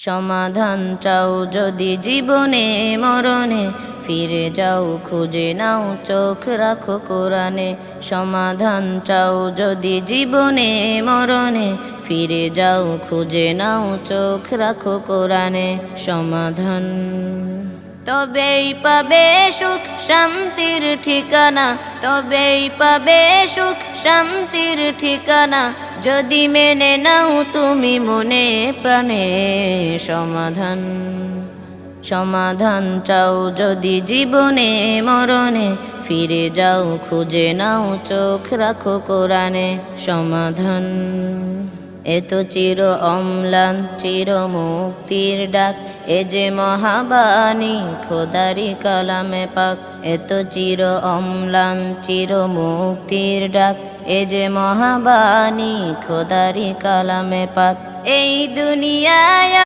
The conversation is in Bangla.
সমাধান চাও যদি জীবনে মরণে, ফিরে যাও খুঁজে নাও চোখ রাখো কোরআনে। সমাধান চাও যদি জীবনে মরণে, ফিরে যাও খুঁজে নাও চোখ রাখো কোরআনে। সমাধান তবেই পাবে সুখ শান্তির ঠিকানা, তবেই পাবে সুখ শান্তির ঠিকানা, যদি মেনে নাও তুমি মনে প্রাণে। সমাধান সমাধান চাও যদি জীবনে মরণে, ফিরে যাও খুঁজে নাও চোখ রাখো কোরআনে। সমাধান এত চির অম্লান চির মুক্তির ডাক, এ যে মহাবাণী খোদারি কালামে পাক। এত চির অম্লান চির মুক্তির ডাক, এ যে মহাবাণী খোদারি কালামে পাক। এই দুনিয়ায়